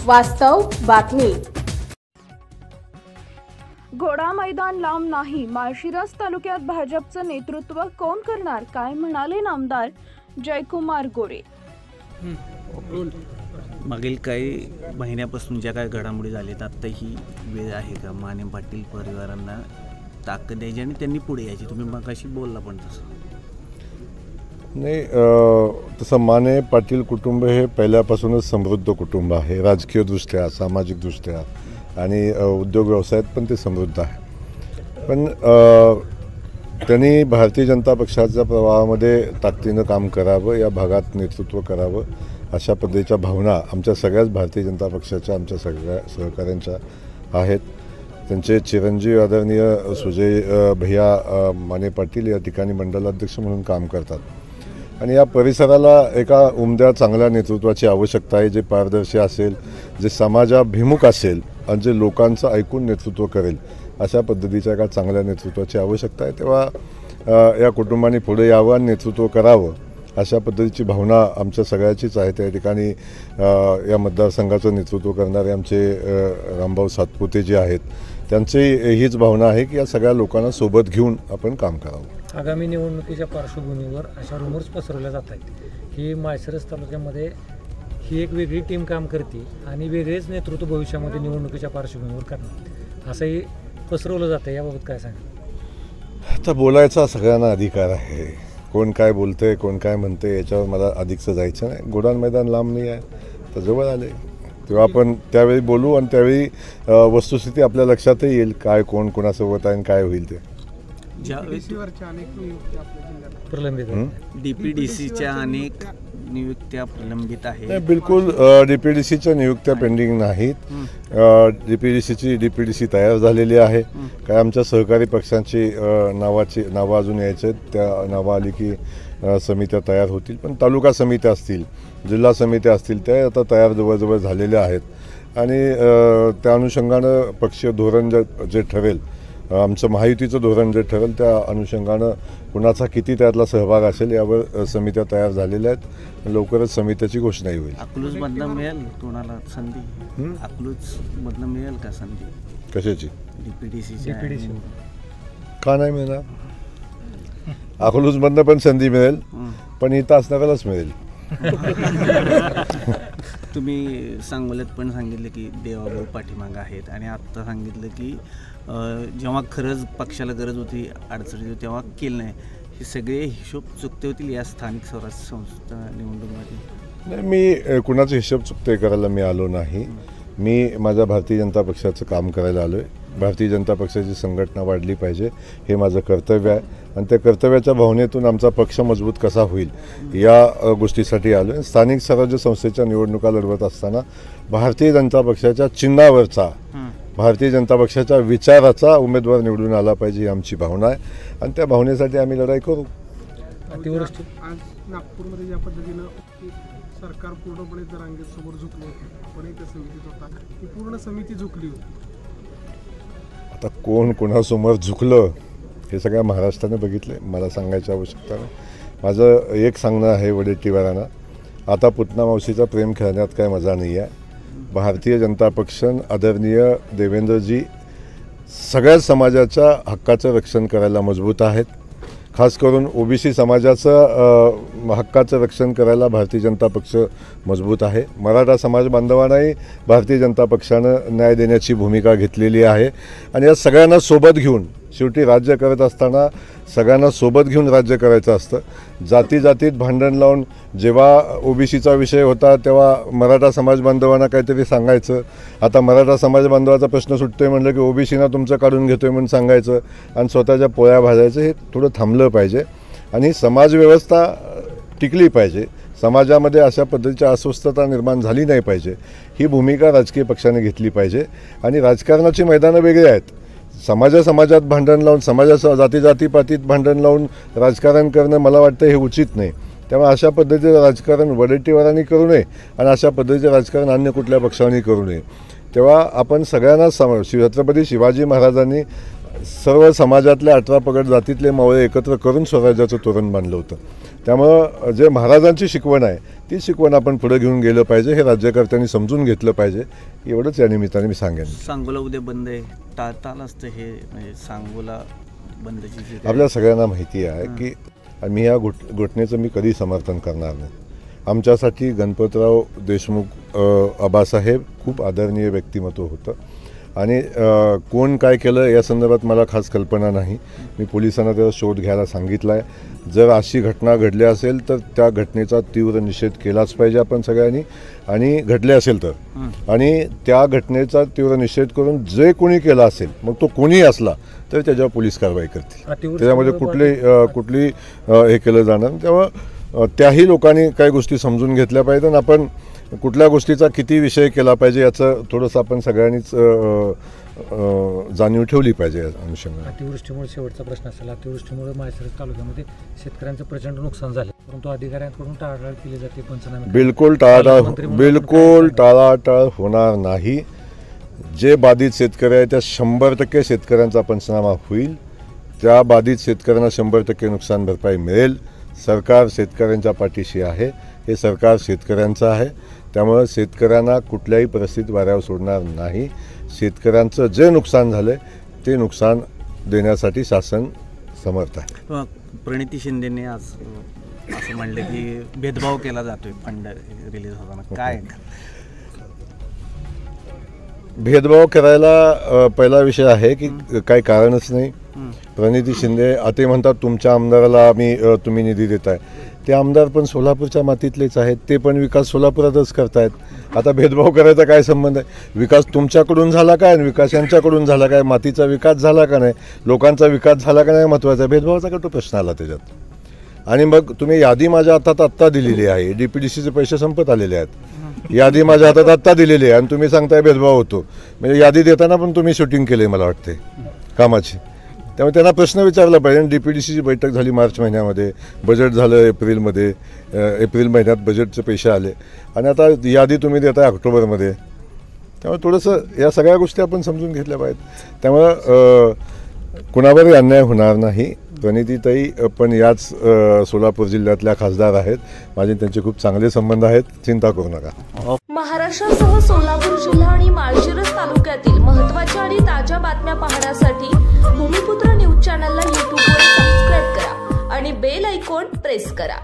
वास्तव बातमी। घोडा मैदान लांब नाही, माळशिरस तालुक्यात भाजपचं नेतृत्व कोण करणार, काय म्हणाले नामदार जयकुमार गोरे। मागील काही महिन्यापासून ज्या काही घडामोडी झाल्यात, आता ही वेळ आहे का माने पाटील परिवारांना ताकद द्यायची आणि त्यांनी पुढे यायची? तुम्ही मगाशी बोलला पण तसं नाही, तसं माने पाटील कुटुंब हे पहिल्यापासूनच समृद्ध कुटुंब आहे, राजकीयदृष्ट्या, सामाजिकदृष्ट्या आणि उद्योग व्यवसायात पण ते समृद्ध आहे। पण त्यांनी भारतीय जनता पक्षाच्या प्रवाहामध्ये ताकदीनं काम करावं, या भागात नेतृत्व करावं, अशा पद्धतीच्या भावना आमच्या सगळ्याच भारतीय जनता पक्षाच्या, आमच्या सगळ्या सहकाऱ्यांच्या आहेत। त्यांचे चिरंजीव आदरणीय सुजय भैया माने पाटील या ठिकाणी मंडलाध्यक्ष म्हणून काम करतात आणि या परिसराला एका उमद्या चांगल्या नेतृत्वाची आवश्यकता आहे, जे पारदर्शी असेल, जे समाजाभिमुख असेल आणि जे लोकांचं ऐकून नेतृत्व करेल, अशा पद्धतीच्या एका चांगल्या नेतृत्वाची आवश्यकता आहे। तेव्हा या कुटुंबाने पुढे यावं आणि नेतृत्व करावं, अशा पद्धतीची भावना आमच्या सगळ्याचीच आहे। त्या ठिकाणी या मतदारसंघाचं नेतृत्व करणारे आमचे रामभाऊ सातपुते जे आहेत, त्यांची हीच भावना आहे की या सगळ्या लोकांना सोबत घेऊन आपण काम करावं। आगामी निवडणुकीच्या पार्श्वभूमीवर अशा रुमर्स पसरवल्या जात आहेत की माळशिरस तालुक्यामध्ये ही एक वेगळी टीम काम करते आणि वेगळेच नेतृत्व भविष्यामध्ये निवडणुकीच्या पार्श्वभूमीवर करणार, असंही पसरवलं जातं। याबाबत काय सांगा? आता बोलायचा सगळ्यांना अधिकार आहे, कोण काय बोलतंय, कोण काय म्हणते, याच्यावर मला अधिकचं जायचं नाही। घोडा मैदान लांब नाही आहे, तर जवळ आले तेव्हा आपण त्यावेळी बोलू आणि त्यावेळी वस्तुस्थिती आपल्या लक्षातही येईल, काय कोण कोणासोबत आहे आणि काय होईल ते। डीपीडीसीच्या अनेक नियुक्त्या प्रलंबित आहेत। बिलकुल, डीपीडीसीच्या नियुक्त्या पेंडिंग नाहीत। डीपीडीसी तयार झालेली आहे। काय आमच्या सहकारी पक्षांची नावं अजून यायचे, त्या नावं आली की समित्या तयार होतील। पण तालुका समित्या असतील, जिल्हा समित्या असतील, त्या आता तयार जवळजवळ झालेल्या आहेत आणि त्या अनुषंगानं पक्षीय धोरण जे ठरेल, आमचं महायुतीचं धोरण जे ठरेल, त्या अनुषंगानं कुणाचा किती त्यातला सहभाग असेल यावर समित्या तयार झालेल्या आहेत। लवकरच समित्याची घोषणाही होईल। अकलूजमधनं मिळेल कोणाला संधी? अकलूजमधनं मिळेल का संधी? कशाची? डीपीडीसी का नाही मिळणार? अकलूजमधनं पण संधी मिळेल, पण इथं असणाऱ्यालाच मिळेल। तुम्ही सांगोल्यात पण सांगितलं की देवाभाऊ पाठीमागं आहेत आणि आत्ता सांगितलं की जेव्हा खरंच पक्षाला गरज होती, अडचणी होती, तेव्हा केलं नाही। हे सगळे हिशोब चुकते होतील या स्थानिक स्वराज्य संस्था निवडणुकीमध्ये? नाही, मी कुणाचा हिशोब चुकते करायला मी आलो नाही। मी माझ्या भारतीय जनता पक्षाचं काम करायला आलो आहे। भारतीय जनता पक्षाची संघटना वाढली पाहिजे, हे माझं कर्तव्य आहे आणि त्या कर्तव्याच्या भावनेतून आमचा पक्ष मजबूत कसा होईल या गोष्टीसाठी आलो आहे। स्थानिक स्वराज्य संस्थेच्या निवडणुका लढवत असताना भारतीय जनता पक्षाच्या चिन्हावरचा, भारतीय जनता पक्षाच्या विचाराचा उमेदवार निवडून आला पाहिजे, ही आमची भावना आहे आणि त्या भावनेसाठी आम्ही लढाई करू। अतिवृष्टी आज नागपूरमध्ये ज्या पद्धतीनं सरकार पूर्णपणे जरांगेसमोर झुकलं होतं, आपण एक समितीत होता, ही पूर्ण समिती झुकली होती। आता कोण कोणासमोर झुकलं हे सगळ्या महाराष्ट्राने बघितलं, मला सांगायची आवश्यकता नाही। माझं एक सांगणं आहे वडेट्टीवारांना, आता पुतना मावशीचा प्रेम खेळण्यात काय मजा नाही आहे। भारतीय जनता पक्ष आदरणीय देवेंद्रजी सगळ्या समाजाच्या हक्काचं रक्षण करायला मजबूत आहेत। खास करून ओबीसी समाजाचं हक्काचं रक्षण करायला भारतीय जनता पक्ष मजबूत आहे। मराठा समाज बांधवांनाही भारतीय जनता पक्षानं न्याय देण्याची भूमिका घेतलेली आहे आणि या सगळ्यांना सोबत घेऊन, शेवटी राज्य करत असताना सगळ्यांना सोबत घेऊन राज्य करायचं असतं। जातीत भांडण लावून जेव्हा ओबीसीचा विषय होता तेव्हा मराठा समाज बांधवांना काहीतरी सांगायचं, आता मराठा समाज बांधवाचा प्रश्न सुटतोय म्हणलं की ओबीसीना तुमचं काढून घेतोय म्हणून सांगायचं आणि स्वतःच्या पोळ्या भाजायचं, हे थोडं थांबलं पाहिजे आणि समाजव्यवस्था टिकली पाहिजे। समाजामध्ये अशा पद्धतीची अस्वस्थता निर्माण झाली नाही पाहिजे, ही भूमिका राजकीय पक्षाने घेतली पाहिजे आणि राजकारणाची मैदानं वेगळी आहेत। समाजात भांडण लावून, समाजाच्या जातीपातीत भांडण लावून राजकारण करणं मला वाटतं हे उचित नाही। त्यामुळे अशा पद्धतीचं राजकारण वडेट्टीवारांनी करू नये आणि अशा पद्धतीचं राजकारण अन्य कुठल्या पक्षाने करू नये। तेव्हा आपण सगळ्यांना छत्रपती शिवाजी महाराजांनी सर्व समाजातल्या 18 पगड जातीतले मावळे एकत्र करून स्वराज्याचं तोरण बांधलं होतं त्यामुळं जे महाराजांची शिकवण आहे ती शिकवण आपण पुढे घेऊन गेलं पाहिजे, हे राज्यकर्त्यांनी समजून घेतलं पाहिजे, एवढंच या निमित्ताने मी सांगेन. सांगोला उद्या बंद आहे, टाळता आलं असतं हे म्हणजे सांगोला बंदची जी काय- आपल्या सगळ्यांना माहिती आहे की मी या घटनेचं मी कधी समर्थन करणार नाही. आमच्यासाठी गणपतराव देशमुख आबासाहेब खूप आदरणीय व्यक्तिमत्व होतं आणि कोण काय केलं या संदर्भात मला खास कल्पना नाही. मी पोलिसांना त्याचा शोध घ्यायला सांगितला आहे. जर अशी घटना घडली असेल तर त्या घटनेचा तीव्र निषेध केलाच पाहिजे आपण सगळ्यांनी, आणि घडले असेल तर, आणि त्या घटनेचा तीव्र निषेध करून जे कोणी केला असेल, मग तो कोणी असला तर त्याच्यावर पोलीस कारवाई करतील. त्याच्यामध्ये कुठली हे केलं जाणार. तेव्हा त्याही लोकांनी काही गोष्टी समजून घेतल्या पाहिजेत आणि आपण कुठल्या गोष्टीचा किती विषय केला पाहिजे याचं थोडंसं आपण सगळ्यांनीच जाणीव ठेवली पाहिजे या अनुषंगाने. अतिवृष्टीमुळे शेवटचा प्रश्न असेल, अतिवृष्टीमुळे माळशिरस तालुक्यामध्ये शेतकऱ्यांचं प्रचंड नुकसान झालं, परंतु अधिकाऱ्यांकडून टाळाटाळ केली जाते. पंचनामे बिलकुल टाळाटाळ होणार नाही. जे बाधित शेतकरी आहेत त्या 100% शेतकऱ्यांचा पंचनामा होईल. त्या बाधित शेतकऱ्यांना 100% नुकसान भरपाई मिळेल. सरकार शेतकऱ्यांच्या पाठीशी आहे. हे सरकार शेतकऱ्यांचं आहे. त्यामुळे शेतकऱ्यांना कुठल्याही परिस्थितीत वाऱ्यावर सोडणार नाही. शेतकऱ्यांचं जे नुकसान झालं ते नुकसान देण्यासाठी शासन समर्थ आहे. प्रणिती शिंदेने आज असं म्हणलं की भेदभाव केला जातोय फंड रिलीज होताना, काय भेदभाव करायला पहिला विषय आहे की काही कारणच नाही. प्रणिती शिंदे ते म्हणतात तुमच्या आमदाराला तुम्ही निधी देताय. ते आमदार पण सोलापूरच्या मातीतलेच आहेत, ते पण विकास सोलापुरातच करतायत. आता भेदभाव करायचा काय संबंध आहे? विकास तुमच्याकडून झाला काय आणि विकास यांच्याकडून झाला काय? मातीचा विकास झाला का नाही, लोकांचा विकास झाला का नाही महत्त्वाचा. भेदभावाचा का तो प्रश्न आला त्याच्यात. आणि मग तुम्ही यादी माझ्या हातात आत्ता दिलेली आहे, DPDCचे पैसे संपत आलेले आहेत, यादी माझ्या हातात आत्ता दिलेली आहे आणि तुम्ही सांगताय भेदभाव होतो. म्हणजे यादी देताना पण तुम्ही शूटिंग केले मला वाटते कामाची. त्यामुळे त्यांना प्रश्न विचारला पाहिजे. DPDCची बैठक झाली मार्च महिन्यामध्ये, बजेट झालं एप्रिलमध्ये, एप्रिल महिन्यात बजेटचे पैसे आले आणि आता यादी तुम्ही देताय ऑक्टोबरमध्ये. त्यामुळे थोडंसं या सगळ्या गोष्टी आपण समजून घेतल्या पाहिजेत. त्यामुळं कुणावरही अन्याय होणार नाही. प्रणितीताई पण याच सोलापूर जिल्ह्यातल्या खासदार आहेत. माझे त्यांचे खूप चांगले संबंध आहेत, चिंता करू नका. महाराष्ट्रासह सोलापूर जिल्हा आणि माळशिरस तालुक्यातील महत्त्वाच्या आणि ताज्या बातम्या पाहण्यासाठी भूमिपुत्र न्यूज चॅनलला यूट्यूबवर सबस्क्राईब करा आणि बेल आयकॉन प्रेस करा.